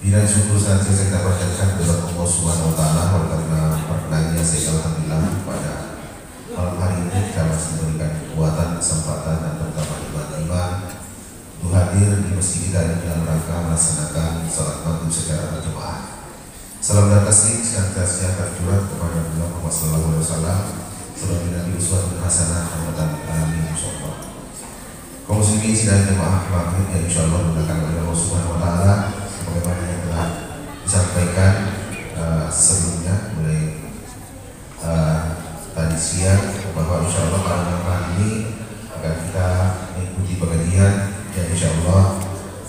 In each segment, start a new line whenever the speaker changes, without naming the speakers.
Bila syukur senantiasa kita panjatkan kepada Allah Subhanahu wa taala karena perkenannya saya alhamdulillah pada malam hari ini kita masih diberikan kekuatan, kesempatan dan terutama iman untuk hadir di masjid kita ini dalam rangka melaksanakan salat maghrib secara berjamaah. Salam dan kasih senantiasa tercurah kepada Muhammad sallallahu alaihi wasallam sebagai nabi uswatun hasanah rahmatan lil alamin insyaallah. Kaum muslimin sidang jemaah maghrib yang insyaallah dimuliakan oleh Allah Subhanahu wa taala sebagaimana yang telah disampaikan sebelumnya mulai tadi siang bahwa insyaallah pada malam hari ini akan kita mengikuti pengajian yang insyaallah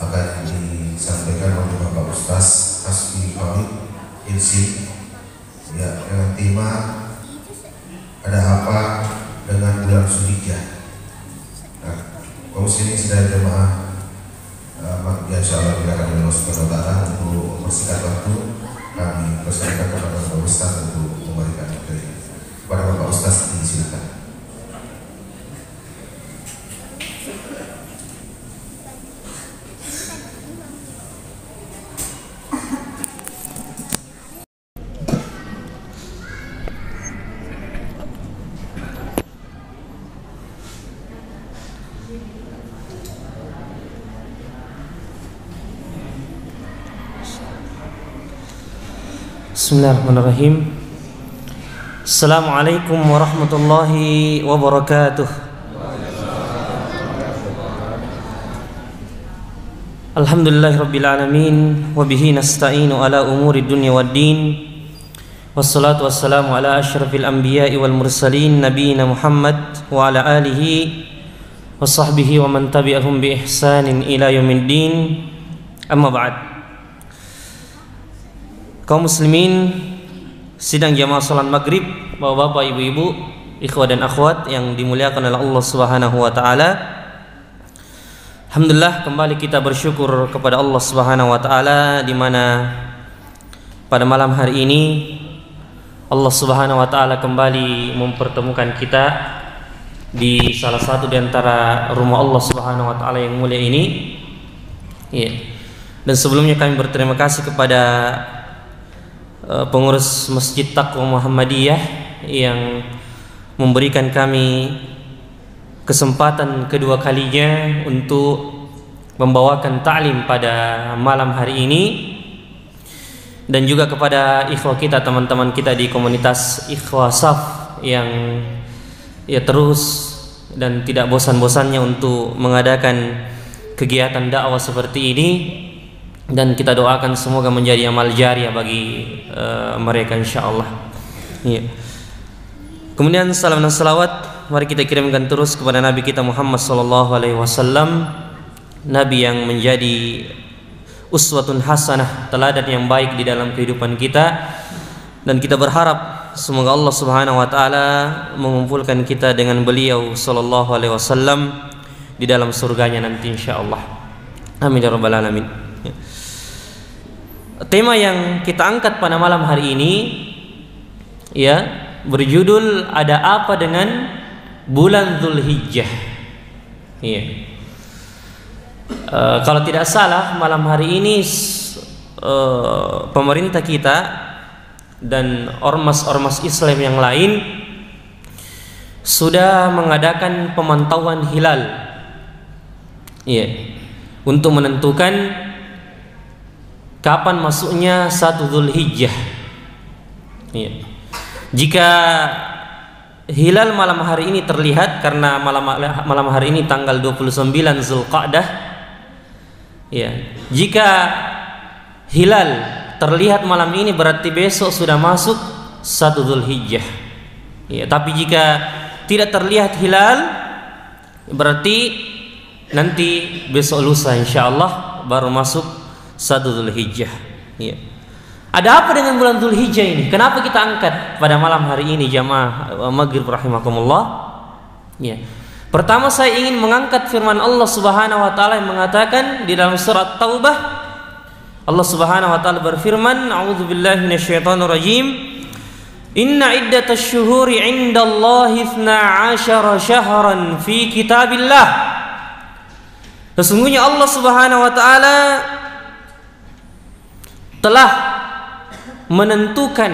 akan disampaikan oleh Bapak Ustaz Hasbi Khalid Ilsi ya, dengan tema ada apa dengan bulan Zulhijjah. Nah, kaum muslimin sedang jemaah ya insyaallah dilakukan oleh Allah Subhanahu wa taala untuk mempersingkat waktu kami persilakan kepada Bapak Ustaz untuk memberikan materi. Kepada Bapak Ustaz disilakan.
Bismillahirrahmanirrahim. Assalamualaikum warahmatullahi wabarakatuh. Alhamdulillahirabbil alamin wa bihi nasta'inu ala umuri dunya waddin. Wassalatu wassalamu ala asyrafil anbiya'i wal mursalin nabiyina Muhammad wa ala alihi wa sahbihi wa man tabi'ahum bi ihsanin ila yaumiddin. Amma ba'd. Kaum muslimin sidang jamaah salat maghrib, bapak-bapak, ibu-ibu, ikhwah dan akhwat yang dimuliakan oleh Allah Subhanahu wa taala. Alhamdulillah kembali kita bersyukur kepada Allah Subhanahu wa taala di mana pada malam hari ini Allah Subhanahu wa taala kembali mempertemukan kita di salah satu di antara rumah Allah Subhanahu wa taala yang mulia ini. Ya. Dan sebelumnya kami berterima kasih kepada pengurus Masjid Taqwa Muhammadiyah yang memberikan kami kesempatan kedua kalinya untuk membawakan ta'lim pada malam hari ini, dan juga kepada ikhwah kita, teman-teman kita di komunitas Ikhwah Saf yang ya terus dan tidak bosan-bosannya untuk mengadakan kegiatan dakwah seperti ini. Dan kita doakan semoga menjadi amal jariah bagi mereka insyaallah. Ya. Kemudian salam dan salawat mari kita kirimkan terus kepada Nabi kita Muhammad sallallahu alaihi wasallam, Nabi yang menjadi uswatun hasanah, teladan yang baik di dalam kehidupan kita. Dan kita berharap semoga Allah Subhanahu wa taala mengumpulkan kita dengan beliau sallallahu alaihi wasallam di dalam surganya nanti insyaallah. Amin ya rabbal alamin. Ya. Tema yang kita angkat pada malam hari ini ya berjudul ada apa dengan bulan Zulhijjah. Ya. Kalau tidak salah malam hari ini pemerintah kita dan ormas-ormas Islam yang lain sudah mengadakan pemantauan hilal ya, untuk menentukan kapan masuknya 1 Zulhijjah. Ya. Jika hilal malam hari ini terlihat, karena malam hari ini tanggal 29 Zulqa'dah. Ya. Jika hilal terlihat malam ini berarti besok sudah masuk 1 Zulhijjah. Ya, tapi jika tidak terlihat hilal berarti nanti besok lusa insyaallah baru masuk 1 Zulhijjah. Ya. Ada apa dengan bulan Zulhijjah ini? Kenapa kita angkat pada malam hari ini jamaah maghrib rahimakumullah? Ya. Pertama saya ingin mengangkat firman Allah Subhanahu wa taala yang mengatakan di dalam surat Taubah, Allah Subhanahu wa taala berfirman, a'udzubillahi minasyaitonir rajim. Inna iddatash syuhuri 'indallahi 12 syahran fi kitabillah Sesungguhnya Allah Subhanahu wa taala telah menentukan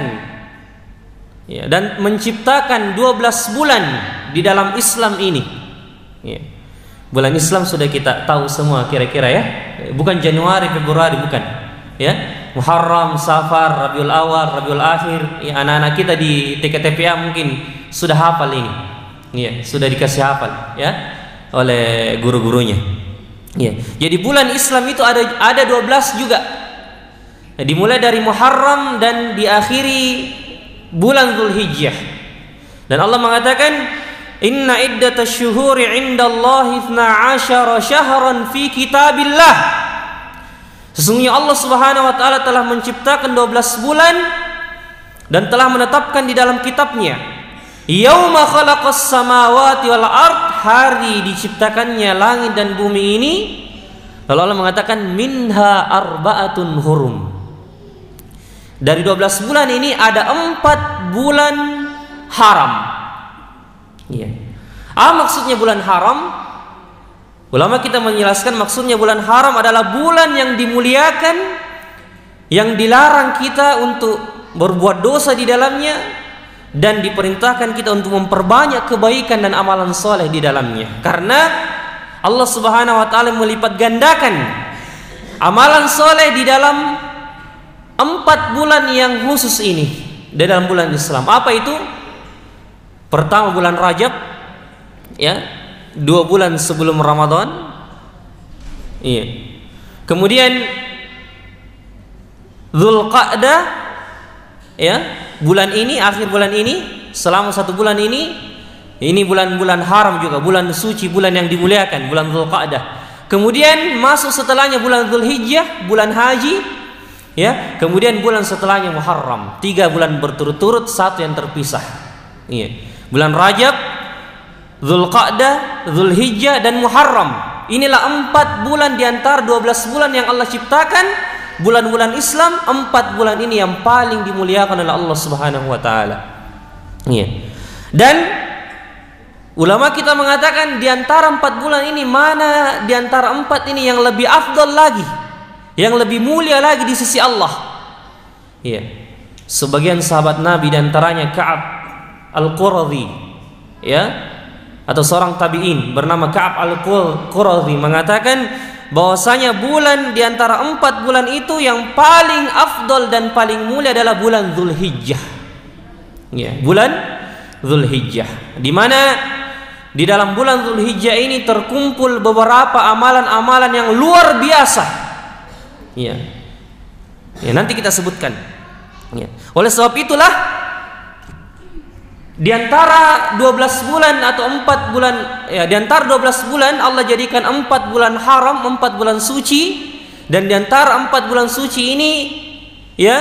ya, dan menciptakan 12 bulan di dalam Islam ini. Ya. Bulan Islam sudah kita tahu semua kira-kira ya. Bukan Januari, Februari, bukan. Ya. Muharram, Safar, Rabiul Awal, Rabiul Akhir. Ya, anak-anak kita di TKTPA mungkin sudah hafal ini. Ya, sudah dikasih hafal ya oleh guru-gurunya. Ya. Jadi bulan Islam itu ada 12 juga. Ya, dimulai dari Muharram dan diakhiri bulan Dzulhijjah. Dan Allah mengatakan, "Inna iddatash syuhuri 'indallahi 12 syahran fi kitabillah." Sesungguhnya Allah Subhanahu wa taala telah menciptakan 12 bulan dan telah menetapkan di dalam kitabnya. Yauma khalaqas samawati wal ard, hari diciptakannya langit dan bumi ini. Lalu Allah mengatakan, "Minha arba'atun hurum." Dari 12 bulan ini ada 4 bulan haram. Iya. Maksudnya bulan haram? Ulama kita menjelaskan maksudnya bulan haram adalah bulan yang dimuliakan, yang dilarang kita untuk berbuat dosa di dalamnya, dan diperintahkan kita untuk memperbanyak kebaikan dan amalan soleh di dalamnya. Karena Allah Subhanahu wa taala melipat gandakan amalan soleh di dalam 4 bulan yang khusus ini di dalam bulan Islam. Apa itu? Pertama bulan Rajab, ya, 2 bulan sebelum Ramadan. Iya. Kemudian Dzulqa'dah, ya, bulan ini, akhir bulan ini, selama 1 bulan ini bulan-bulan haram juga, bulan suci, bulan yang dimuliakan, bulan Dzulqa'dah. Kemudian masuk setelahnya bulan Dzulhijjah, bulan haji, ya. Kemudian bulan setelahnya Muharram. 3 bulan berturut-turut, 1 yang terpisah. Iya. Bulan Rajab, Dzulqa'dah, Dzulhijjah dan Muharram. Inilah 4 bulan di antara 12 bulan yang Allah ciptakan, bulan-bulan Islam. 4 bulan ini yang paling dimuliakan oleh Allah Subhanahu wa taala. Iya. Dan ulama kita mengatakan di antara 4 bulan ini, mana di antara 4 ini yang lebih afdal lagi, yang lebih mulia lagi di sisi Allah. Iya. Sebagian sahabat Nabi, di antaranya Ka'ab Al-Quradhi, ya, atau seorang tabi'in bernama Ka'ab Al-Quradhi, mengatakan bahwasanya bulan di antara 4 bulan itu yang paling afdal dan paling mulia adalah bulan Dzulhijjah. Ya, bulan Dzulhijjah, di mana di dalam bulan Dzulhijjah ini terkumpul beberapa amalan-amalan yang luar biasa. Ya. Ya, nanti kita sebutkan. Ya. Oleh sebab itulah di antara 12 bulan atau 4 bulan, ya, di antara 12 bulan Allah jadikan 4 bulan haram, 4 bulan suci. Dan di antara 4 bulan suci ini, ya,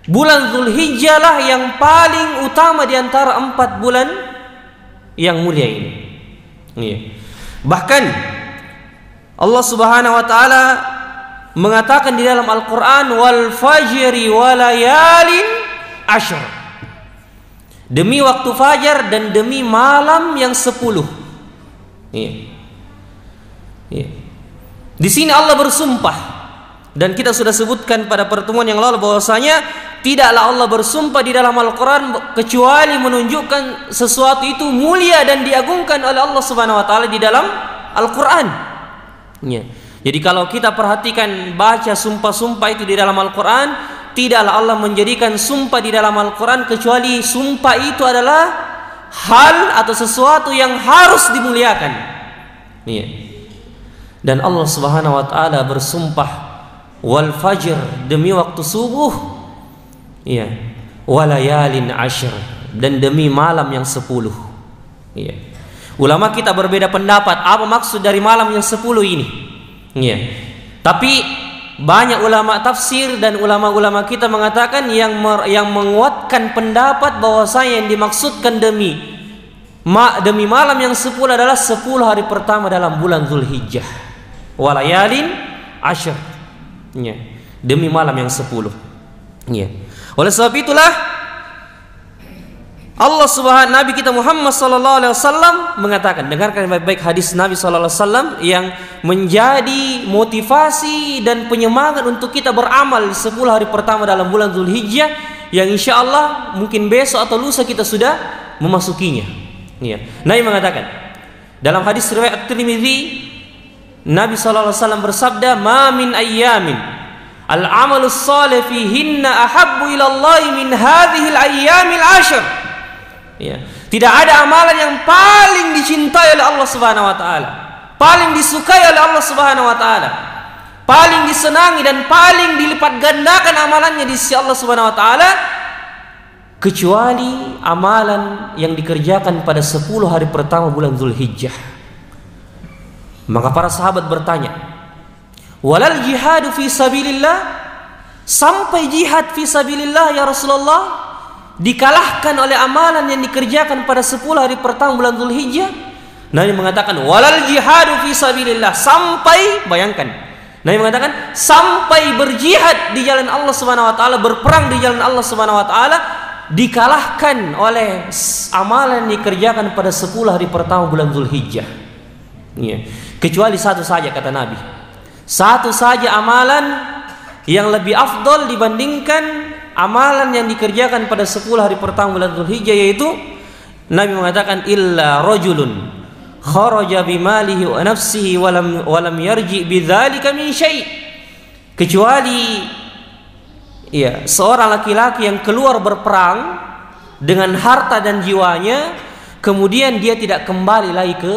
bulan Dzulhijjah lah yang paling utama di antara 4 bulan yang mulia ini. Ya. Bahkan Allah Subhanahu wa taala mengatakan di dalam Al-Qur'an, "Wal fajri walayalin ashr." Demi waktu fajar dan demi malam yang 10. Iya. Iya. Di sini Allah bersumpah, dan kita sudah sebutkan pada pertemuan yang lalu bahwasanya tidaklah Allah bersumpah di dalam Al-Quran kecuali menunjukkan sesuatu itu mulia dan diagungkan oleh Allah Subhanahu wa taala di dalam Al-Quran. Iya. Jadi kalau kita perhatikan baca sumpah-sumpah itu di dalam Al-Quran, tidaklah Allah menjadikan sumpah di dalam Al-Quran kecuali sumpah itu adalah hal atau sesuatu yang harus dimuliakan. Iya. Dan Allah Subhanahu wa taala bersumpah, wal fajr, demi waktu subuh, iya, walayalin ashr, dan demi malam yang 10. Iya. Ulama kita berbeda pendapat apa maksud dari malam yang 10 ini. Iya. Tapi banyak ulama tafsir dan ulama-ulama kita mengatakan yang menguatkan pendapat bahwasanya yang dimaksudkan demi malam yang 10 adalah 10 hari pertama dalam bulan Dzulhijjah. Walayalin ashr. Ya, demi malam yang 10. Ya. Oleh sebab itulah Nabi kita Muhammad sallallahu alaihi wasallam mengatakan, dengarkan baik-baik hadis Nabi sallallahu alaihi wasallam yang menjadi motivasi dan penyemangat untuk kita beramal 10 hari pertama dalam bulan Zulhijjah, yang insyaallah mungkin besok atau lusa kita sudah memasukinya. Ya. Nabi mengatakan dalam hadis riwayat Tirmidzi, Nabi sallallahu alaihi wasallam bersabda, "Ma min ayyamin al-amalus salih fihinna ahabbu ila Allah min hadhihi al-ayyamil 'ashr." Ya. Tidak ada amalan yang paling dicintai oleh Allah Subhanahu wa taala, paling disukai oleh Allah Subhanahu wa taala, paling disenangi dan paling dilipat gandakan amalannya di sisi Allah Subhanahu wa taala, kecuali amalan yang dikerjakan pada 10 hari pertama bulan Zulhijjah. Maka para sahabat bertanya, "Walal jihadu fi sabilillah?" Sampai jihad fi sabilillah ya Rasulullah dikalahkan oleh amalan yang dikerjakan pada 10 hari pertama bulan Zulhijjah? Nabi mengatakan, "Walal jihadu fi sabilillah." Sampai, bayangkan, Nabi mengatakan sampai berjihad di jalan Allah Subhanahu wa taala, berperang di jalan Allah Subhanahu wa taala, dikalahkan oleh amalan yang dikerjakan pada 10 hari pertama bulan Zulhijjah. Ya. Kecuali satu saja, kata Nabi. Satu saja amalan yang lebih afdol dibandingkan amalan yang dikerjakan pada 10 hari pertama bulan Zulhijjah, yaitu Nabi mengatakan, "Illa rajulun kharaja bimalihi wa nafsihi wa lam yarji bidzalika min syai'." Kecuali ya, seorang laki-laki yang keluar berperang dengan harta dan jiwanya, kemudian dia tidak kembali lagi ke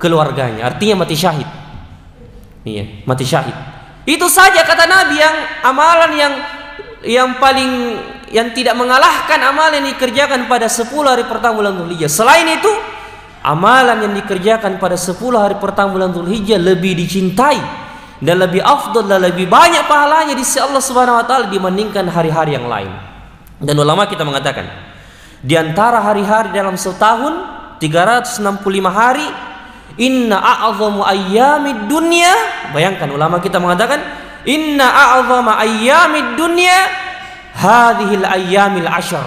keluarganya, artinya mati syahid. Iya, mati syahid. Itu saja kata Nabi yang amalan yang paling yang tidak mengalahkan amalan yang dikerjakan pada 10 hari pertama bulan Zulhijjah. Selain itu, amalan yang dikerjakan pada 10 hari pertama bulan Zulhijjah lebih dicintai dan lebih afdal dan lebih banyak pahalanya di sisi Allah Subhanahu wa taala dibandingkan hari-hari yang lain. Dan ulama kita mengatakan, di antara hari-hari dalam setahun 365 hari, inna a'zamu ayyamid dunya, bayangkan ulama kita mengatakan, inna a'zama ayyamid dunya hadhil ayyamil ashar.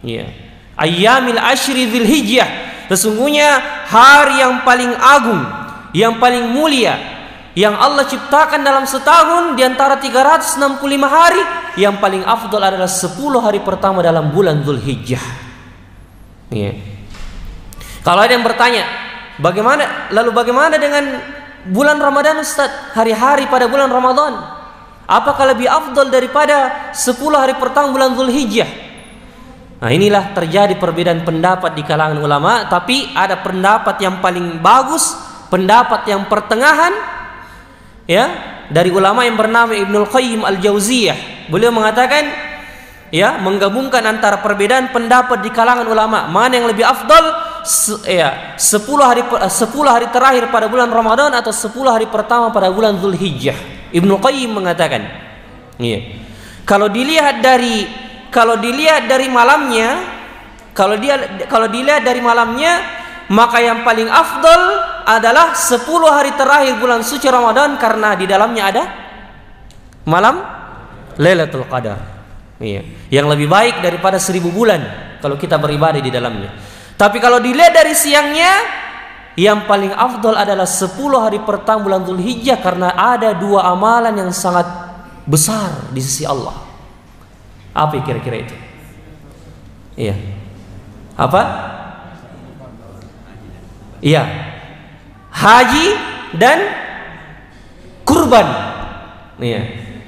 Ya. Ayyamil ashri Dzulhijjah. Sesungguhnya hari yang paling agung, yang paling mulia yang Allah ciptakan dalam setahun, di antara 365 hari, yang paling afdal adalah 10 hari pertama dalam bulan Dzulhijjah. Ya. Kalau ada yang bertanya, bagaimana dengan bulan Ramadan, Ustaz? Hari-hari pada bulan Ramadan, apakah lebih afdal daripada 10 hari pertama bulan Dzulhijjah? Nah, inilah terjadi perbedaan pendapat di kalangan ulama, tapi ada pendapat yang paling bagus, pendapat yang pertengahan, ya, dari ulama yang bernama Ibnul Qayyim Al-Jauziyah. Beliau mengatakan, ya, menggabungkan antara perbedaan pendapat di kalangan ulama, mana yang lebih afdal, 10 hari terakhir pada bulan Ramadan atau 10 hari pertama pada bulan Dzulhijjah. Ibnu Qayyim mengatakan, iya, kalau dilihat dari malamnya, kalau dilihat dari malamnya, maka yang paling afdal adalah 10 hari terakhir bulan suci Ramadan, karena di dalamnya ada malam Lailatul Qadar. Iya, yang lebih baik daripada 1000 bulan kalau kita beribadah di dalamnya. Tapi kalau dilihat dari siangnya, yang paling afdal adalah 10 hari pertama bulan Dzulhijjah, karena ada 2 amalan yang sangat besar di sisi Allah. Apa kira-kira itu? Iya. Apa? Iya. Haji dan kurban. Iya.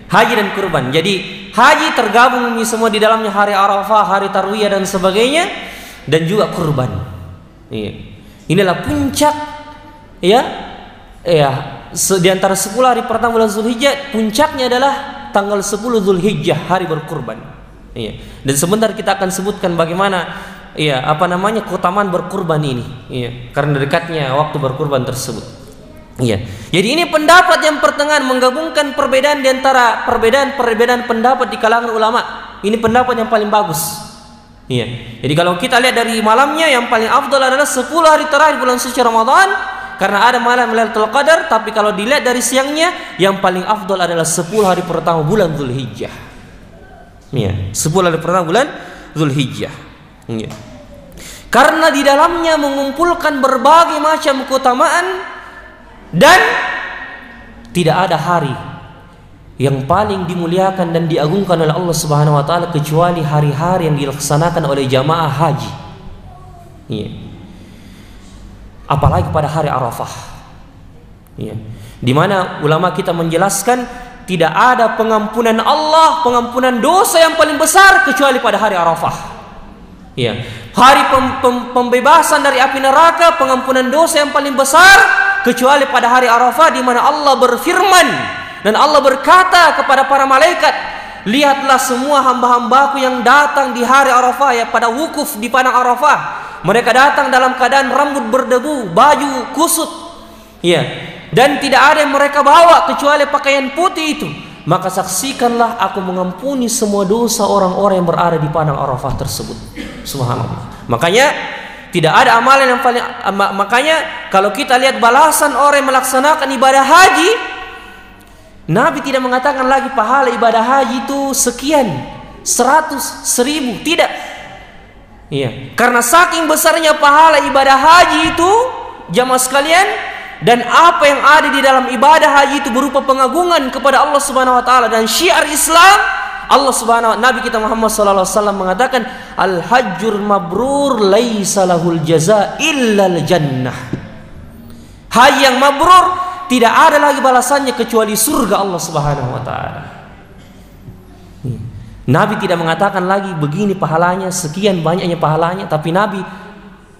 Haji dan kurban. Jadi haji tergabung ini semua di dalamnya, hari Arafah, hari Tarwiyah dan sebagainya, dan juga kurban. Iya. Inilah puncak, ya, di antara 10 hari pertama bulan Dzulhijjah, puncaknya adalah tanggal 10 Dzulhijjah, hari berkurban. Iya. Dan sebentar kita akan sebutkan bagaimana, iya, keutamaan berkurban ini. Iya, karena dekatnya waktu berkurban tersebut. Iya. Jadi ini pendapat yang pertengahan, menggabungkan perbedaan di antara perbedaan pendapat di kalangan ulama. Ini pendapat yang paling bagus. Iya. Jadi kalau kita lihat dari malamnya, yang paling afdal adalah 10 hari terakhir bulan suci Ramadan, karena ada malam Lailatul Qadar. Tapi kalau dilihat dari siangnya, yang paling afdal adalah 10 hari pertama bulan Dzulhijjah. Iya, 10 hari pertama bulan Dzulhijjah. Iya. Karena di dalamnya mengumpulkan berbagai macam keutamaan, dan tidak ada hari yang paling dimuliakan dan diagungkan oleh Allah Subhanahu wa taala kecuali hari-hari yang dilaksanakan oleh jamaah haji. Iya. Apalagi pada hari Arafah. Iya. Di mana ulama kita menjelaskan tidak ada pengampunan Allah, pengampunan dosa yang paling besar kecuali pada hari Arafah. Iya. Hari pembebasan dari api neraka, pengampunan dosa yang paling besar kecuali pada hari Arafah, di mana Allah berfirman dan Allah berkata kepada para malaikat, lihatlah semua hamba-hambaku yang datang di hari Arafah, ya, pada wukuf di padang Arafah. Mereka datang dalam keadaan rambut berdebu, baju kusut, ya, dan tidak ada yang mereka bawa kecuali pakaian putih itu. Maka saksikanlah aku mengampuni semua dosa orang-orang yang berada di padang Arafah tersebut. Subhanallah. Makanya tidak ada amalan yang paling, makanya kalau kita lihat balasan orang yang melaksanakan ibadah haji, Nabi tidak mengatakan lagi pahala ibadah haji itu sekian, 100, 1000, tidak. Iya, karena saking besarnya pahala ibadah haji itu, jamaah sekalian, dan apa yang ada di dalam ibadah haji itu berupa pengagungan kepada Allah Subhanahu wa taala dan syiar Islam, Allah Subhanahu wa Nabi kita Muhammad sallallahu alaihi wasallam mengatakan, al-hajjur mabrur laisa lahul jaza illal jannah. Haji yang mabrur tidak ada lagi balasannya kecuali surga Allah Subhanahu wa taala. Nabi tidak mengatakan lagi begini pahalanya, sekian banyaknya pahalanya, tapi Nabi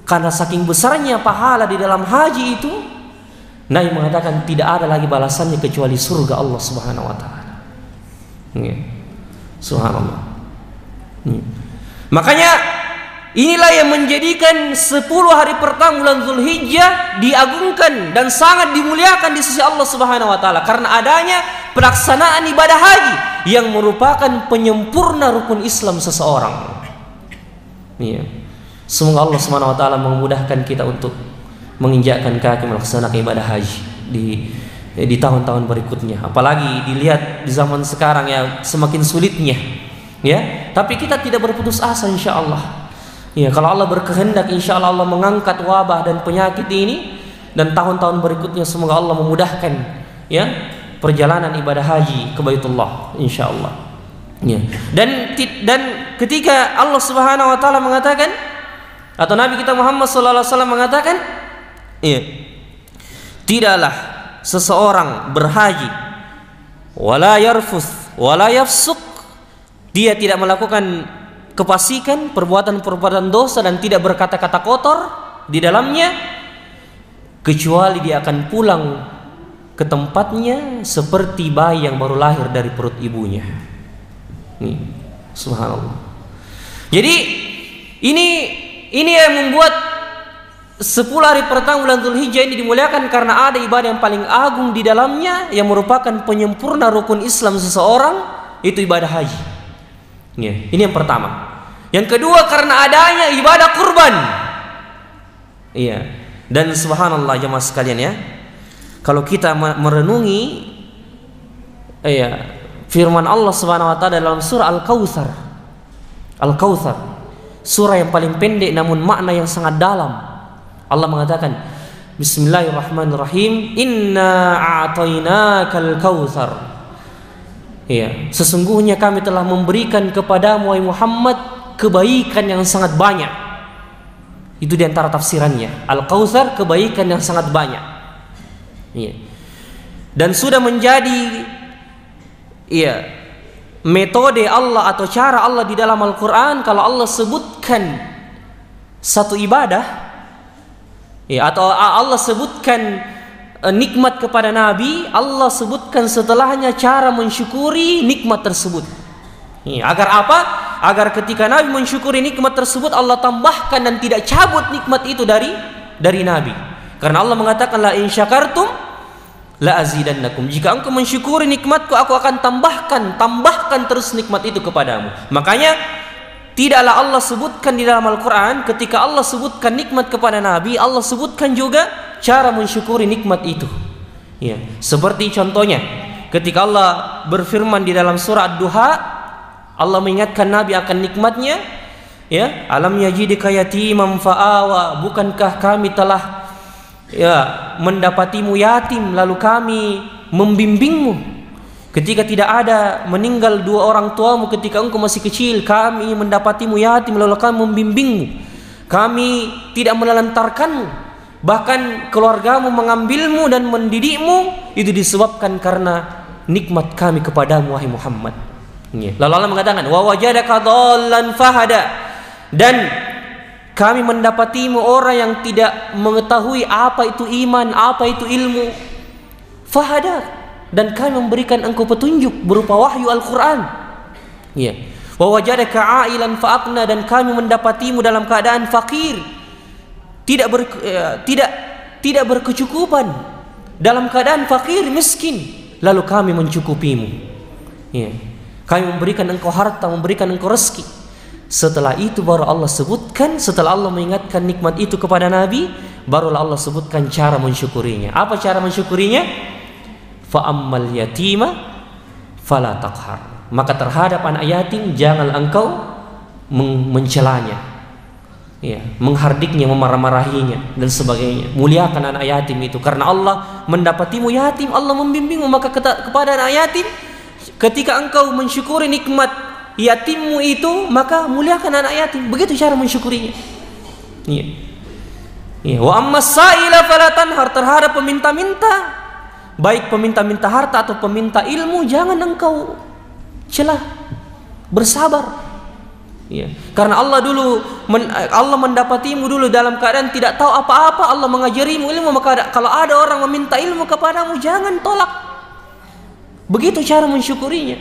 karena saking besarnya pahala di dalam haji itu, Nabi mengatakan tidak ada lagi balasannya kecuali surga Allah Subhanahu wa taala. Subhanallah. Makanya inilah yang menjadikan 10 hari pertama bulan Zulhijjah diagungkan dan sangat dimuliakan di sisi Allah Subhanahu wa taala karena adanya pelaksanaan ibadah haji yang merupakan penyempurna rukun Islam seseorang. Semoga Allah Subhanahu wa taala memudahkan kita untuk menginjakkan kaki melaksanakan ibadah haji di tahun-tahun berikutnya. Apalagi dilihat di zaman sekarang ya semakin sulitnya, ya. Tapi kita tidak berputus asa, insya Allah. Ya, kalau Allah berkehendak, insya Allah Allah mengangkat wabah dan penyakit ini, dan tahun-tahun berikutnya semoga Allah memudahkan, ya, perjalanan ibadah haji ke Baitullah, insya Allah. Ya. Dan ketika Allah Subhanahu wa taala mengatakan, atau Nabi kita Muhammad sallallahu alaihi wasallam mengatakan, ya, tidaklah seseorang berhaji wala yarfuth wala yafsuq, dia tidak melakukan kefasikan, perbuatan-perbuatan dosa, dan tidak berkata-kata kotor di dalamnya, kecuali dia akan pulang ke tempatnya seperti bayi yang baru lahir dari perut ibunya. Subhanallah. Jadi ini yang membuat 10 hari pertama bulan Dzulhijjah ini dimuliakan karena ada ibadah yang paling agung di dalamnya yang merupakan penyempurna rukun Islam seseorang, itu ibadah haji. Ya, ini yang pertama. Yang kedua karena adanya ibadah kurban. Iya. Dan subhanallah jemaah sekalian ya, kalau kita merenungi firman Allah Subhanahu wa taala dalam surah Al-Kautsar. Al-Kautsar, surah yang paling pendek namun makna yang sangat dalam. Allah mengatakan, Bismillahirrahmanirrahim, Inna a'tainakal kautsar. Ya, sesungguhnya kami telah memberikan kepadamu wahai Muhammad kebaikan yang sangat banyak. Itu di antara tafsirannya. Al-Kautsar, kebaikan yang sangat banyak. Ya. Dan sudah menjadi metode Allah atau cara Allah di dalam Al-Quran, kalau Allah sebutkan satu ibadah, atau Allah sebutkan nikmat kepada Nabi, Allah sebutkan setelahnya cara mensyukuri nikmat tersebut. Agar apa? Agar ketika Nabi mensyukuri nikmat tersebut, Allah tambahkan dan tidak cabut nikmat itu dari Nabi. Karena Allah mengatakan, la in syakartum la azidannakum. Jika engkau mensyukuri nikmatku, aku akan tambahkan terus nikmat itu kepadamu. Makanya tidaklah Allah sebutkan di dalam Al-Quran, ketika Allah sebutkan nikmat kepada Nabi, Allah sebutkan juga cara mensyukuri nikmat itu. Ya, seperti contohnya, ketika Allah berfirman di dalam surah Ad-Duha, Allah mengingatkan Nabi akan nikmatnya, Ya, alam yajidika yatiman fa'awa, bukankah kami telah mendapatimu yatim lalu kami membimbingmu ketika tidak ada, meninggal dua orang tuamu ketika engkau masih kecil, kami mendapatimu yatim lalu kami membimbingmu, kami tidak menelantarkanmu, bahkan keluargamu mengambilmu dan mendidikmu, itu disebabkan karena nikmat kami kepadamu wahai Muhammad. Lalu Allah mengatakan wa wajadaka dhallan fahada, dan kami mendapatimu orang yang tidak mengetahui apa itu iman, apa itu ilmu, fahada, dan kami memberikan engkau petunjuk berupa wahyu Al-Quran. Wa wajadaka ailan fa'aqna, dan kami mendapatimu dalam keadaan fakir, tidak berkecukupan, dalam keadaan fakir miskin, lalu kami mencukupimu. Kami memberikan engkau harta, memberikan engkau rezeki. Setelah itu baru Allah sebutkan, setelah Allah mengingatkan nikmat itu kepada Nabi, barulah Allah sebutkan cara mensyukurinya. Apa cara mensyukurinya? Fa ammal yatima fala taqhar, maka terhadap anak yatim jangan engkau mencelanya, menghardiknya, memarah-marahinya dan sebagainya. Muliakan anak yatim itu, karena Allah mendapatimu yatim, Allah membimbingmu, maka kepada anak yatim, ketika engkau mensyukuri nikmat yatimmu itu, maka muliakan anak yatim. Begitu cara mensyukurinya. Wa amma sa'ila fala tanhar, terhadap peminta-minta, baik peminta-minta harta atau peminta ilmu, jangan engkau celah, bersabar. Karena Allah mendapatimu dulu dalam keadaan tidak tahu apa-apa, Allah mengajarimu ilmu, maka kalau ada orang meminta ilmu kepadamu, jangan tolak. Begitu cara mensyukurinya.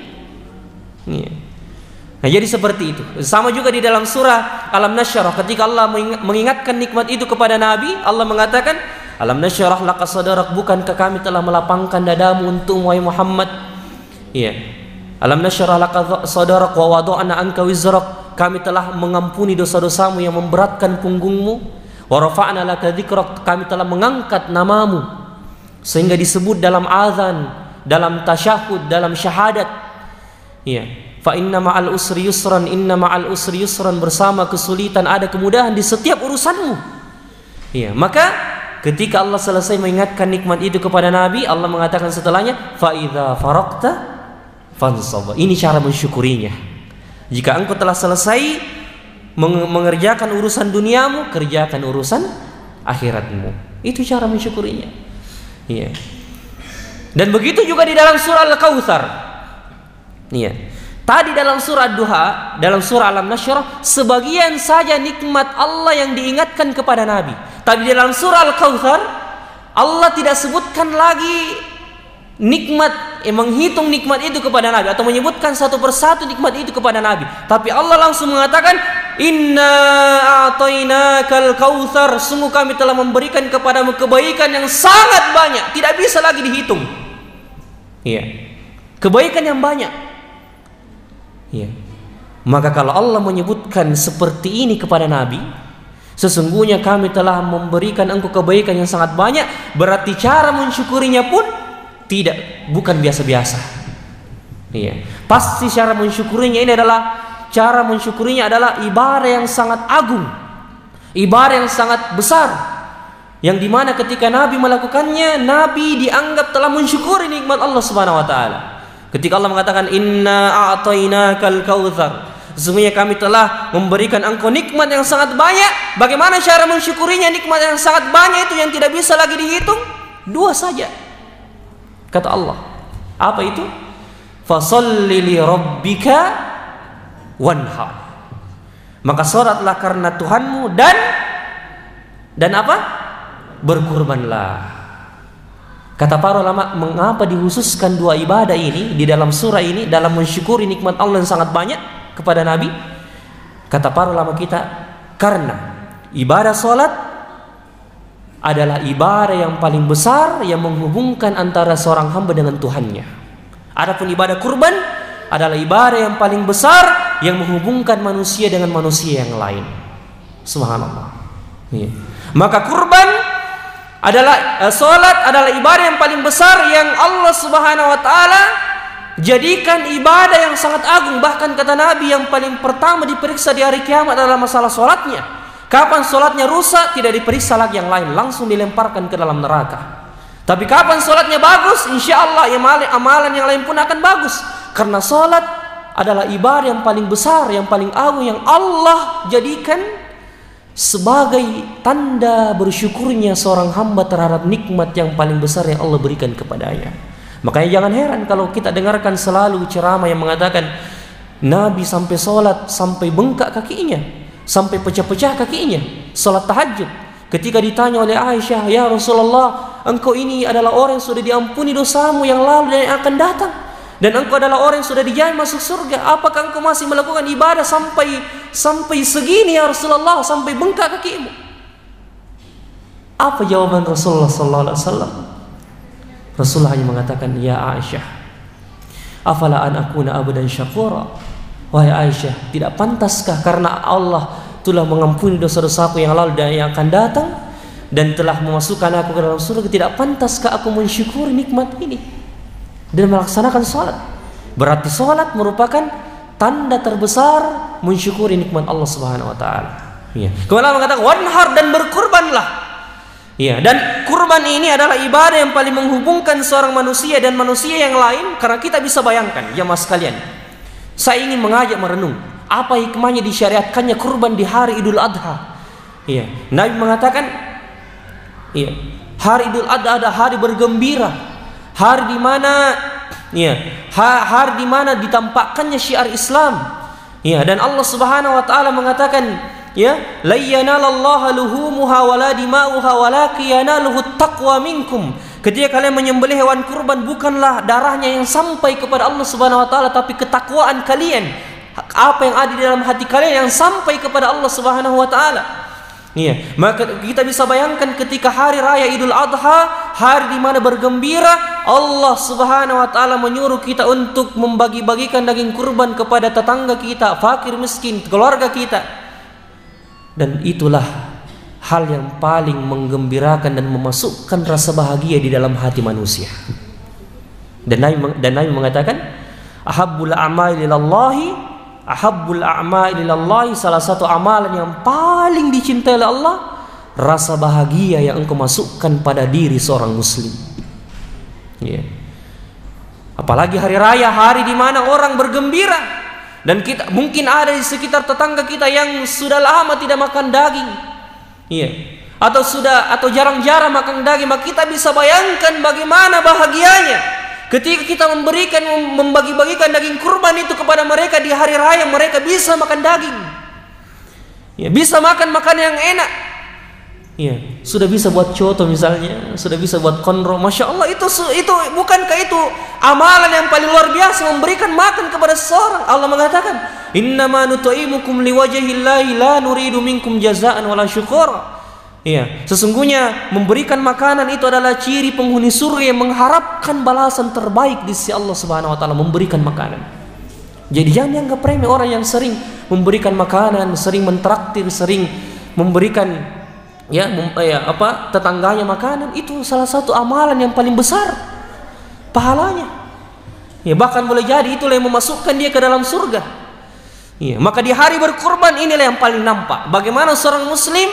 Nah, jadi seperti itu. Sama juga di dalam surah Alam Nasyrah, ketika Allah mengingatkan nikmat itu kepada Nabi, Allah mengatakan, Alam nasyrah laka sadrak, bukankah kami telah melapangkan dadamu untuk wahai Muhammad? Alam nasyrah laka sadrak wa wada'na anka wizrak, kami telah mengampuni dosa-dosamu yang memberatkan punggungmu. Wa rafa'na laka dzikrak, kami telah mengangkat namamu sehingga disebut dalam azan, dalam tasyahud, dalam syahadat. Fa inna ma'al usri yusran, inna ma'al usri yusran, bersama kesulitan ada kemudahan di setiap urusanmu. Maka ketika Allah selesai mengingatkan nikmat itu kepada Nabi, Allah mengatakan setelahnya, fa idza faraqta fansab. Ini cara mensyukurinya. Jika engkau telah selesai mengerjakan urusan duniamu, kerjakan urusan akhiratmu. Itu cara mensyukurinya. Dan begitu juga di dalam surah Al-Kautsar. Tadi dalam surah Duha, dalam surah Alam Nasyrah, sebagian saja nikmat Allah yang diingatkan kepada Nabi. Tapi dalam surah Al-Kautsar, Allah tidak sebutkan lagi nikmat, menghitung nikmat itu kepada Nabi, atau menyebutkan satu persatu nikmat itu kepada Nabi. Tapi Allah langsung mengatakan, Inna a'tainakal kautsar, sungguh kami telah memberikan kepadamu kebaikan yang sangat banyak, tidak bisa lagi dihitung. Kebaikan yang banyak. Maka kalau Allah menyebutkan seperti ini kepada Nabi, sesungguhnya kami telah memberikan engkau kebaikan yang sangat banyak, berarti cara mensyukurinya pun bukan biasa-biasa. Pasti cara mensyukurinya ini adalah, cara mensyukurinya adalah ibadah yang sangat agung, ibadah yang sangat besar, yang dimana ketika Nabi melakukannya, Nabi dianggap telah mensyukuri nikmat Allah Subhanahu Wa Taala. Ketika Allah mengatakan inna a'tainakal kautsar, sesungguhnya kami telah memberikan engkau nikmat yang sangat banyak. Bagaimana cara mensyukurinya nikmat yang sangat banyak itu yang tidak bisa lagi dihitung? Dua saja, kata Allah. Apa itu? Fasholli li rabbika wanhar, maka salatlah karena Tuhanmu dan apa? Berkurbanlah. Kata para ulama, mengapa dihususkan dua ibadah ini di dalam surah ini dalam mensyukuri nikmat Allah yang sangat banyak kepada Nabi? Kata para ulama kita, karena ibadah salat adalah ibadah yang paling besar yang menghubungkan antara seorang hamba dengan Tuhannya. Adapun ibadah kurban adalah ibadah yang paling besar yang menghubungkan manusia dengan manusia yang lain. Subhanallah. Maka kurban adalah salat adalah ibadah yang paling besar yang Allah Subhanahu wa taala jadikan ibadah yang sangat agung. Bahkan kata Nabi, yang paling pertama diperiksa di hari kiamat adalah masalah sholatnya. Kapan sholatnya rusak, tidak diperiksa lagi yang lain, langsung dilemparkan ke dalam neraka. Tapi kapan sholatnya bagus, insya Allah amalan yang lain pun akan bagus. Karena sholat adalah ibadah yang paling besar, yang paling agung, yang Allah jadikan sebagai tanda bersyukurnya seorang hamba terhadap nikmat yang paling besar yang Allah berikan kepadanya. Makanya jangan heran kalau kita dengarkan selalu ceramah yang mengatakan Nabi sampai sholat sampai bengkak kakinya, sampai pecah-pecah kakinya, sholat tahajud. Ketika ditanya oleh Aisyah, ya Rasulullah, engkau ini adalah orang yang sudah diampuni dosamu yang lalu dan yang akan datang, dan engkau adalah orang yang sudah dijamin masuk surga, apakah engkau masih melakukan ibadah sampai segini ya Rasulullah, sampai bengkak kakimu? Apa jawaban Rasulullah sallallahu alaihi wasallam? Rasulullah hanya mengatakan, ya Aisyah, afala an akuna abdan syakura. Wahai Aisyah, tidak pantaskah karena Allah telah mengampuni dosa-dosaku yang lalu dan yang akan datang, dan telah memasukkan aku ke dalam surga, tidak pantaskah aku mensyukuri nikmat ini dan melaksanakan sholat? Berarti sholat merupakan tanda terbesar mensyukuri nikmat Allah Subhanahu wa taala. Ya. Kemudian Allah mengatakan wanhar, dan berkurbanlah. Ya, dan kurban ini adalah ibadah yang paling menghubungkan seorang manusia dan manusia yang lain. Karena kita bisa bayangkan, jamaah sekalian, saya ingin mengajak merenung apa hikmahnya disyariatkannya kurban di hari Idul Adha. Ya, Nabi mengatakan, ya, hari Idul Adha adalah hari bergembira, hari di mana, ya, hari di mana ditampakkannya syiar Islam. Ya, dan Allah Subhanahu wa taala mengatakan, ya, la yanalallaha luhumuha wala dima'uha walakin yanaluhu taqwa minkum. Ketika kalian menyembelih hewan kurban, bukanlah darahnya yang sampai kepada Allah Subhanahu wa taala, tapi ketakwaan kalian, apa yang ada di dalam hati kalian yang sampai kepada Allah Subhanahu wa taala. Iya, maka kita bisa bayangkan ketika hari raya Idul Adha, hari di mana bergembira, Allah Subhanahu wa taala menyuruh kita untuk membagi-bagikan daging kurban kepada tetangga kita, fakir miskin, keluarga kita. Dan itulah hal yang paling menggembirakan dan memasukkan rasa bahagia di dalam hati manusia. Dan Nabi mengatakan, ahabbul a'mali lillahi, ahabbul a'mali lillahi, salah satu amalan yang paling dicintai oleh Allah, rasa bahagia yang engkau masukkan pada diri seorang muslim. Ya. Apalagi hari raya, hari di mana orang bergembira. Dan kita mungkin ada di sekitar tetangga kita yang sudah lama tidak makan daging, iya, atau jarang-jarang makan daging. Maka kita bisa bayangkan bagaimana bahagianya ketika kita membagi-bagikan daging kurban itu kepada mereka di hari raya. Mereka bisa makan daging, ya, bisa makan makanan yang enak, ya, sudah bisa buat coto misalnya, sudah bisa buat konro. Masya Allah, itu bukankah itu amalan yang paling luar biasa, memberikan makan kepada seseorang? Allah mengatakan, innama nut'imukum liwajhillahi la nuridu minkum jazaan wala syukura. Ya, sesungguhnya memberikan makanan itu adalah ciri penghuni surga yang mengharapkan balasan terbaik di sisi Allah Subhanahu wa taala, memberikan makanan. Jadi jangan dianggap remeh orang yang sering memberikan makanan, sering mentraktir, sering memberikan tetangganya makanan. Itu salah satu amalan yang paling besar pahalanya. Ya, bahkan boleh jadi itulah yang memasukkan dia ke dalam surga. Ya, maka di hari berkurban inilah yang paling nampak bagaimana seorang muslim,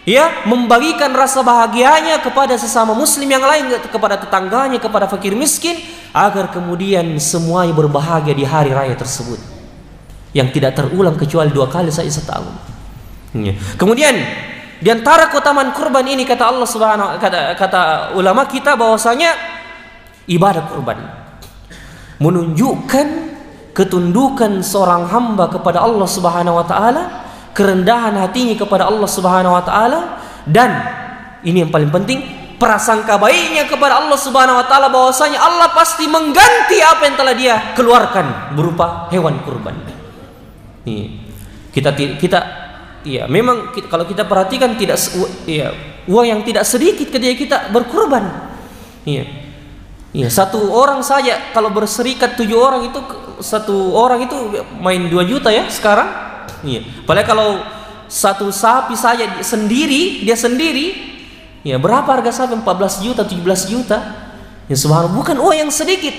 ya, membagikan rasa bahagianya kepada sesama muslim yang lain, kepada tetangganya, kepada fakir miskin, agar kemudian semuanya berbahagia di hari raya tersebut yang tidak terulang kecuali 2 kali saja setahun. Ya. Kemudian di antara keutamaan kurban ini, kata Allah Subhanahu, kata ulama kita bahwasanya ibadah kurban menunjukkan ketundukan seorang hamba kepada Allah Subhanahu wa taala, kerendahan hatinya kepada Allah Subhanahu wa taala, dan ini yang paling penting, prasangka baiknya kepada Allah Subhanahu wa taala bahwasanya Allah pasti mengganti apa yang telah dia keluarkan berupa hewan kurban. Kita ya, memang kalau kita perhatikan tidak, ya, uang yang tidak sedikit ketika kita berkurban. Iya. Ya, satu orang saja kalau berserikat 7 orang itu, satu orang itu main 2 juta ya sekarang. Iya. Padahal kalau satu sapi saja dia sendiri, ya, berapa harga sapi? 14 juta, 17 juta. Ya subhanallah, bukan uang yang sedikit.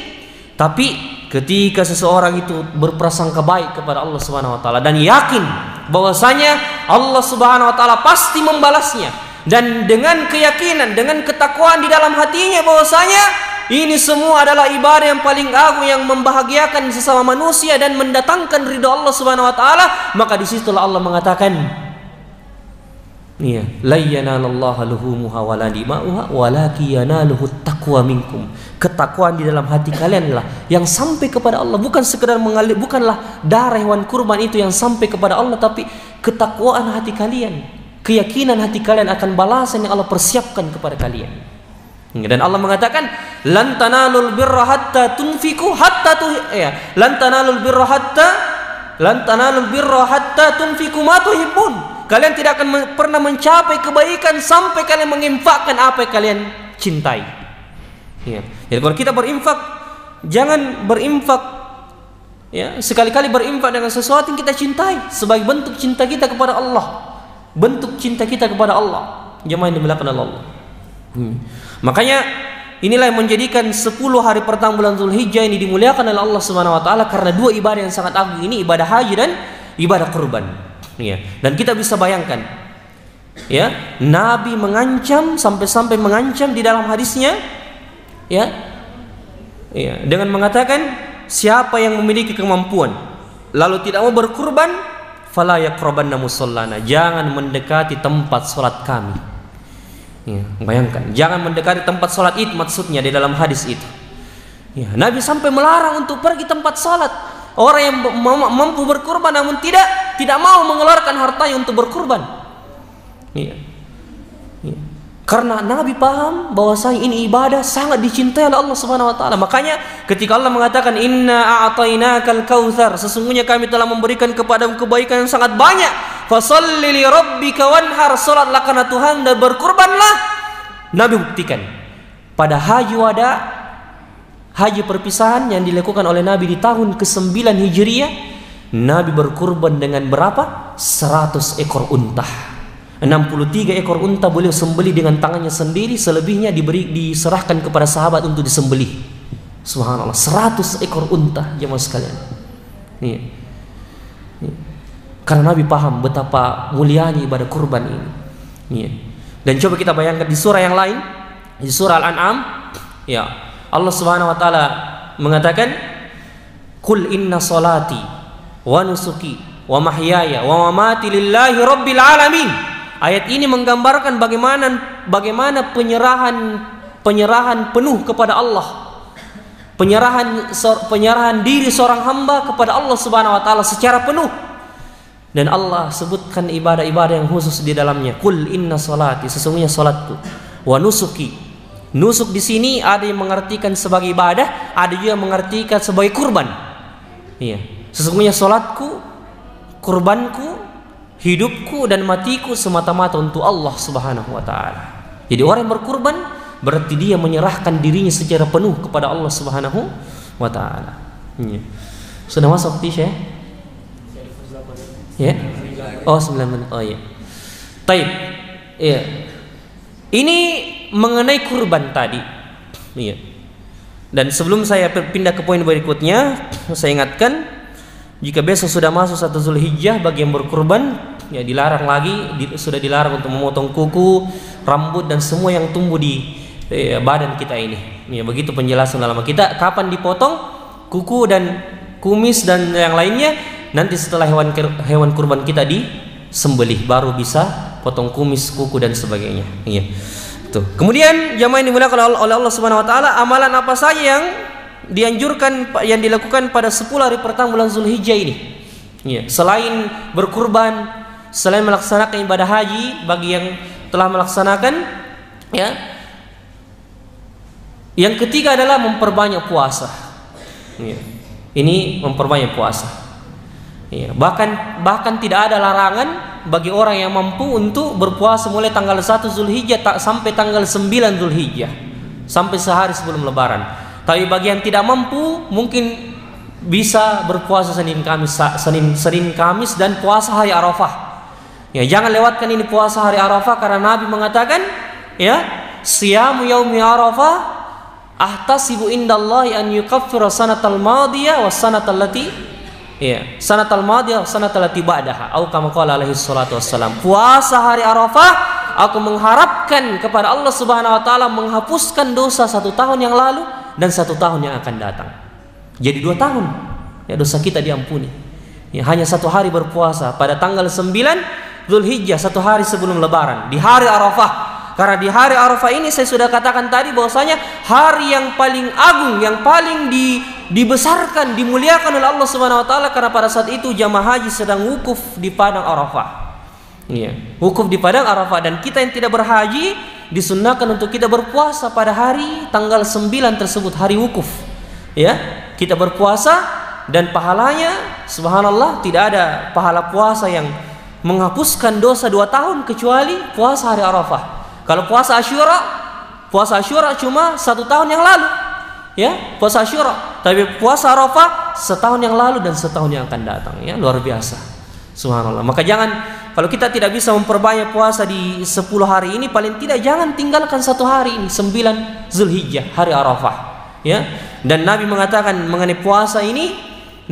Tapi ketika seseorang itu berprasangka baik kepada Allah Subhanahu wa taala dan yakin bahwasanya Allah Subhanahu wa taala pasti membalasnya, dan dengan keyakinan, dengan ketakwaan di dalam hatinya bahwasanya ini semua adalah ibadah yang paling agung yang membahagiakan sesama manusia dan mendatangkan ridha Allah Subhanahu wa taala, maka disitulah Allah mengatakan, iya, la yanalallaha luhumuha wala dima'uha walakin yanaluhu taqwa minkum. Ketakwaan di dalam hati kalianlah yang sampai kepada Allah, bukan sekedar mengalir, bukanlah darah hewan kurban itu yang sampai kepada Allah, tapi ketakwaan hati kalian, keyakinan hati kalian akan balasan yang Allah persiapkan kepada kalian. Dan Allah mengatakan, lan tanalul birra hatta tunfiqu lan tanalul birra hatta tunfiqu ma tuhibbun. Kalian tidak akan pernah mencapai kebaikan sampai kalian menginfakkan apa yang kalian cintai. Ya. Jadi kalau kita berinfak, jangan berinfak, ya, sekali-kali berinfak dengan sesuatu yang kita cintai sebagai bentuk cinta kita kepada Allah, bentuk cinta kita kepada Allah. Jemaah yang dimuliakan Allah. Makanya inilah yang menjadikan 10 hari pertama bulan Zulhijjah ini dimuliakan oleh Allah Subhanahu wa taala karena dua ibadah yang sangat agung ini, ibadah haji dan ibadah kurban. Ya. Dan kita bisa bayangkan, ya, Nabi mengancam sampai mengancam di dalam hadisnya, ya, dengan mengatakan, siapa yang memiliki kemampuan lalu tidak mau berkurban, fala yaqrabanna musallana, jangan mendekati tempat salat kami. Ya, bayangkan, jangan mendekati tempat salat itu maksudnya di dalam hadis itu. Ya, Nabi sampai melarang untuk pergi tempat salat. Orang yang mampu berkurban namun tidak mau mengeluarkan hartanya untuk berkurban. Ya. Ya. Karena Nabi paham bahwasanya ini ibadah sangat dicintai oleh Allah Subhanahu wa taala. Makanya ketika Allah mengatakan inna a'tainakal kautsar, sesungguhnya kami telah memberikan kepadamu kebaikan yang sangat banyak. Fasholli li rabbika wanhar, salatlah karena Tuhan dan berkurbanlah. Nabi buktikan pada haji wada, haji perpisahan yang dilakukan oleh Nabi di tahun ke-9 Hijriah, Nabi berkurban dengan berapa? 100 ekor unta. 63 ekor unta beliau sembelih dengan tangannya sendiri, selebihnya diserahkan kepada sahabat untuk disembelih. Subhanallah, 100 ekor unta, jemaah sekalian. Iya. Karena Nabi paham betapa mulianya ibadah kurban ini. Iya. Dan coba kita bayangkan di surah yang lain, di surah Al-An'am, ya, Allah Subhanahu wa taala mengatakan, "Qul inna salati wa nusuki wa mahyaya wa mamati lillahi rabbil alamin." Ayat ini menggambarkan bagaimana penyerahan penuh kepada Allah. Penyerahan diri seorang hamba kepada Allah Subhanahu wa taala secara penuh. Dan Allah sebutkan ibadah-ibadah yang khusus di dalamnya. Qul inna salati, sesungguhnya salatku, wa nusuki. Nusuk di sini ada yang mengartikan sebagai ibadah, ada juga yang mengartikan sebagai kurban. Iya. Sesungguhnya salatku, kurbanku, hidupku dan matiku semata-mata untuk Allah Subhanahu wa taala. Jadi orang yang berkurban berarti dia menyerahkan dirinya secara penuh kepada Allah Subhanahu wa taala. Iya. Sudah masuk Tisha? Ya? Oh, 9 menit. Oh iya. Taib. Iya. Ini mengenai kurban tadi. Iya. Dan sebelum saya pindah ke poin berikutnya, saya ingatkan, jika besok sudah masuk 1 Zulhijjah, bagi yang berkurban ya dilarang lagi, sudah dilarang untuk memotong kuku, rambut dan semua yang tumbuh di badan kita ini. Ya, begitu penjelasan dalam kita kapan dipotong kuku dan kumis dan yang lainnya. Nanti setelah hewan kurban kita disembelih baru bisa potong kumis, kuku dan sebagainya. Iya. Tuh. Kemudian jamaah yang dimuliakan oleh Allah Subhanahu wa taala, amalan apa saja yang dianjurkan yang dilakukan pada 10 hari pertama bulan Zulhijjah ini? Iya. Selain berkurban, selain melaksanakan ibadah haji bagi yang telah melaksanakan, ya. Yang ketiga adalah memperbanyak puasa. Iya. Ini memperbanyak puasa. Ya, bahkan tidak ada larangan bagi orang yang mampu untuk berpuasa mulai tanggal 1 Zulhijjah sampai tanggal 9 Zulhijjah, sampai sehari sebelum Lebaran. Tapi bagi yang tidak mampu mungkin bisa berpuasa Senin Kamis dan puasa hari Arafah. Ya, jangan lewatkan ini puasa hari Arafah karena Nabi mengatakan, ya, siyamu yaumi Arafah ahtasibu indallahi an yukaffira sanatal madiyah was sanatal lati sanatal madiyah was sanatal lati ba'daha, atau kama qala alaihi salatu wassalam. Puasa hari Arafah, aku mengharapkan kepada Allah Subhanahu wa taala menghapuskan dosa 1 tahun yang lalu dan 1 tahun yang akan datang. Jadi 2 tahun ya dosa kita diampuni. Ya, hanya 1 hari berpuasa pada tanggal 9 Zulhijjah, 1 hari sebelum Lebaran, di hari Arafah. Karena di hari Arafah ini saya sudah katakan tadi bahwasanya hari yang paling agung, yang paling dibesarkan, dimuliakan oleh Allah Subhanahu wa taala, karena pada saat itu jamaah haji sedang wukuf di padang Arafah. Iya, wukuf di padang Arafah, dan kita yang tidak berhaji disunnahkan untuk kita berpuasa pada hari tanggal 9 tersebut, hari wukuf. Ya, kita berpuasa dan pahalanya subhanallah tidak ada pahala puasa yang menghapuskan dosa 2 tahun kecuali puasa hari Arafah. Kalau puasa Asyura cuma 1 tahun yang lalu, ya puasa Asyura. Tapi puasa Arafah setahun yang lalu dan setahun yang akan datang, ya luar biasa, subhanallah. Maka kalau kita tidak bisa memperbanyak puasa di 10 hari ini, paling tidak jangan tinggalkan 1 hari ini, 9 Zulhijjah, hari Arafah, ya. Dan Nabi mengatakan mengenai puasa ini,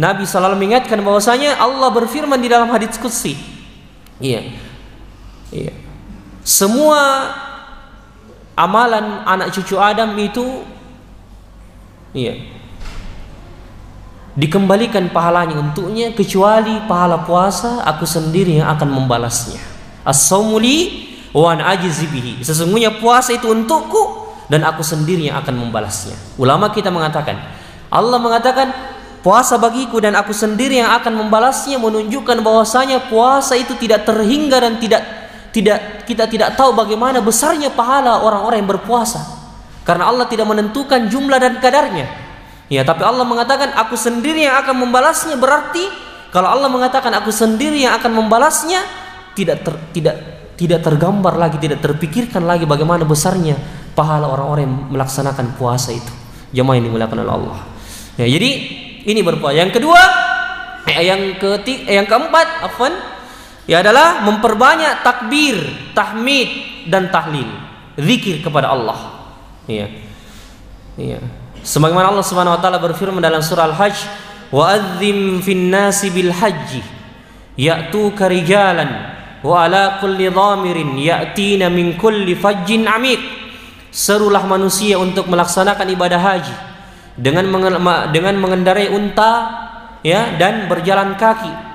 Nabi selalu mengingatkan bahwasanya Allah berfirman di dalam hadits qudsi, iya. Semua amalan anak cucu Adam itu dikembalikan pahalanya untuknya, kecuali pahala puasa aku sendiri yang akan membalasnya. As-saumu li wa ana ajzi bihi. Sesungguhnya puasa itu untukku dan aku sendiri yang akan membalasnya. Ulama kita mengatakan, Allah mengatakan puasa bagiku dan aku sendiri yang akan membalasnya, menunjukkan bahwasanya puasa itu tidak terhingga dan kita tidak tahu bagaimana besarnya pahala orang-orang yang berpuasa, karena Allah tidak menentukan jumlah dan kadarnya. Ya, tapi Allah mengatakan aku sendiri yang akan membalasnya, berarti kalau Allah mengatakan aku sendiri yang akan membalasnya, tidak tergambar lagi, tidak terpikirkan lagi bagaimana besarnya pahala orang-orang yang melaksanakan puasa itu. Jemaah yang dimuliakan oleh Allah. Ya, jadi ini berpuasa. Yang kedua, yang keempat, ya adalah memperbanyak takbir, tahmid dan tahlil, zikir kepada Allah. Iya. Sebagaimana Allah Subhanahu wa taala berfirman dalam surah Al-Hajj, "Wa adzim fin nasi bil hajji ya'tuka rijalan wa ala kulli dhamirin ya'tina min kulli fajjin 'amiq." Serulah manusia untuk melaksanakan ibadah haji dengan mengendarai unta, ya, dan berjalan kaki.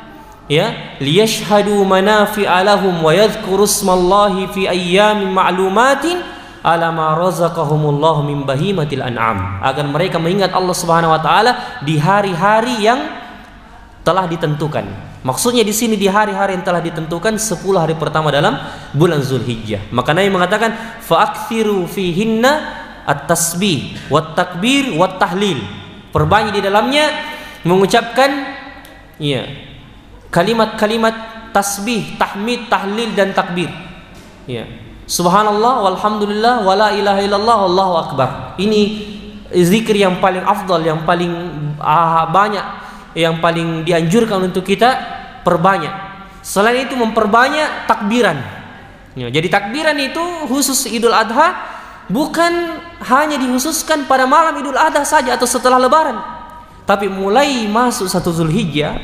Ya, liyashhadu manafi'a lahum wa yadhkuru ismallahi fi ayyamin ma'lumatin ala ma razaqahumullahu min bahimatil an'am, agar mereka mengingat Allah Subhanahu wa taala di hari-hari yang telah ditentukan. Maksudnya di sini di hari-hari yang telah ditentukan, 10 hari pertama dalam bulan Zulhijjah. Maka Nabi mengatakan fa'akthiru fihinna at-tasbih wat takbir wat tahlil. Perbanyak di dalamnya mengucapkan kalimat-kalimat tasbih, tahmid, tahlil dan takbir. Ya. Subhanallah walhamdulillah wala ilaha illallah wallahu akbar. Ini zikir yang paling afdal, yang paling banyak, yang paling dianjurkan untuk kita perbanyak. Selain itu memperbanyak takbiran. Ya, jadi takbiran itu khusus Idul Adha, bukan hanya dikhususkan pada malam Idul Adha saja atau setelah Lebaran, tapi mulai masuk 1 Zulhijjah.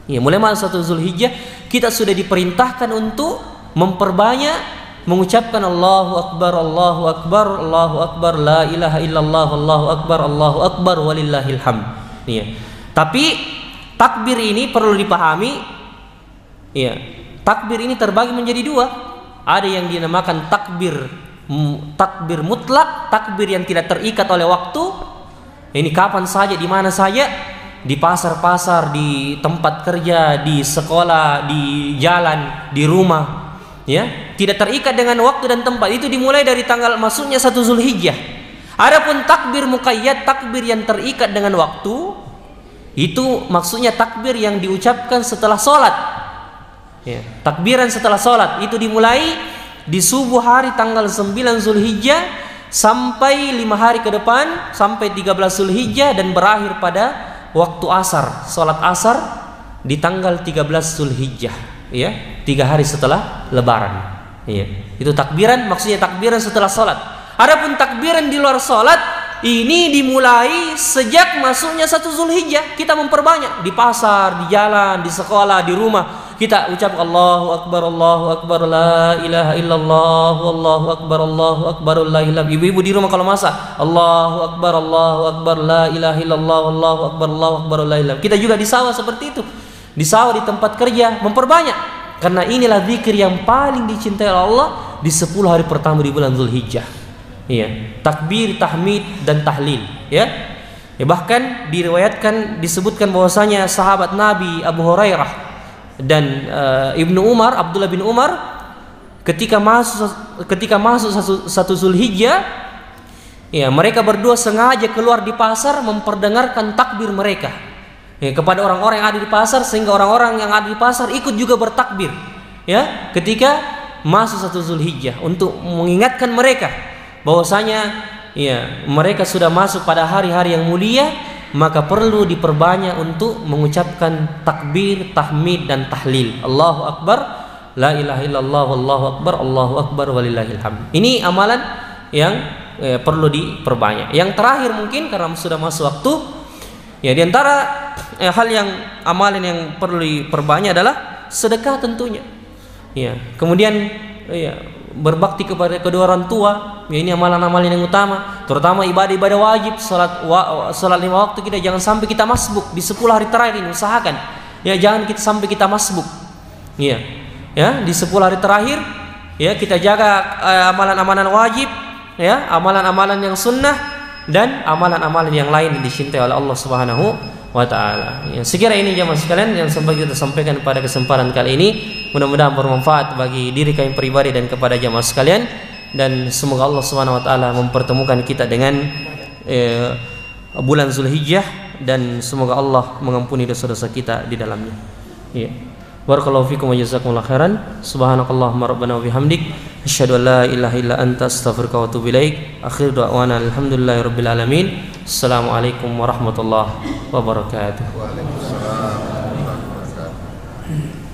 Ya, mulai masuk 1 Zulhijjah kita sudah diperintahkan untuk memperbanyak mengucapkan Allahu Akbar, Allahu Akbar, Allahu Akbar, la ilaha illallah, Allahu Akbar walillahil hamd. Ya. Tapi takbir ini perlu dipahami, ya. Takbir ini terbagi menjadi 2. Ada yang dinamakan takbir mutlak, takbir yang tidak terikat oleh waktu. Ini kapan saja, di mana saja, di pasar-pasar, di tempat kerja, di sekolah, di jalan, di rumah, ya, tidak terikat dengan waktu dan tempat. Itu dimulai dari tanggal masuknya 1 Zulhijjah. Adapun takbir muqayyad, takbir yang terikat dengan waktu, itu maksudnya takbir yang diucapkan setelah sholat, ya, takbiran setelah sholat. Itu dimulai di subuh hari tanggal 9 Zulhijjah sampai 5 hari ke depan, sampai 13 Zulhijjah, dan berakhir pada waktu asar, sholat asar di tanggal 13 Zulhijjah, ya, 3 hari setelah Lebaran. Ya, itu takbiran, maksudnya takbiran setelah sholat. Adapun takbiran di luar sholat, ini dimulai sejak masuknya 1 Zulhijjah. Kita memperbanyak di pasar, di jalan, di sekolah, di rumah. Kita ucap Allahu Akbar, la ilaha illallah, Allahu Akbar, la ilaha. Ibu-ibu di rumah kalau masak, Allahu Akbar, la ilaha illallah, Allahu Akbar, la ilaha. Kita juga di sawah seperti itu. Di sawah, di tempat kerja, memperbanyak. Karena inilah zikir yang paling dicintai Allah di 10 hari pertama di bulan Zulhijjah. Iya, takbir, tahmid dan tahlil, ya. Bahkan diriwayatkan disebutkan bahwasanya sahabat Nabi Abu Hurairah dan Ibnu Umar, Abdullah bin Umar ketika masuk 1 Zulhijjah, ya, mereka berdua sengaja keluar di pasar memperdengarkan takbir mereka, ya, kepada orang-orang yang ada di pasar, sehingga orang-orang yang ada di pasar ikut juga bertakbir, ya, ketika masuk 1 Zulhijjah, untuk mengingatkan mereka bahwasanya, ya, mereka sudah masuk pada hari-hari yang mulia, maka perlu diperbanyak untuk mengucapkan takbir, tahmid dan tahlil. Allahu Akbar, la ilaha illallah, Allahu Akbar walillahil hamd. Ini amalan yang perlu diperbanyak. Yang terakhir mungkin karena sudah masuk waktu, ya, di antara hal yang amalan yang perlu diperbanyak adalah sedekah tentunya. Ya, kemudian, ya, berbakti kepada kedua orang tua, ya, ini amalan-amalan yang utama, terutama ibadah-ibadah wajib, salat 5 waktu. Kita jangan sampai kita masbuk di 10 hari terakhir ini, usahakan, ya, jangan sampai kita masbuk, ya, ya, di 10 hari terakhir, ya, kita jaga amalan-amalan wajib, ya, amalan-amalan yang sunnah dan amalan-amalan yang lain yang dicintai oleh Allah Subhanahu wa ta'ala. Ya, sekira ini jamaah sekalian yang sempat kita sampaikan pada kesempatan kali ini. Mudah-mudahan bermanfaat bagi diri kami pribadi dan kepada jamaah sekalian, dan semoga Allah Subhanahu wa ta'ala mempertemukan kita dengan bulan Zulhijjah, dan semoga Allah mengampuni dosa-dosa kita di dalamnya. Ya. Barakallahu fikum wa jazakumullahu khairan. Subhanakallahumma rabbana wa bihamdik, asyhadu an la ilaha illa anta, astaghfiruka wa atubu ilaik. Akhir da'wana alhamdulillahirabbil alamin. Assalamualaikum warahmatullahi wabarakatuh.
Waalaikumsalam warahmatullahi wabarakatuh.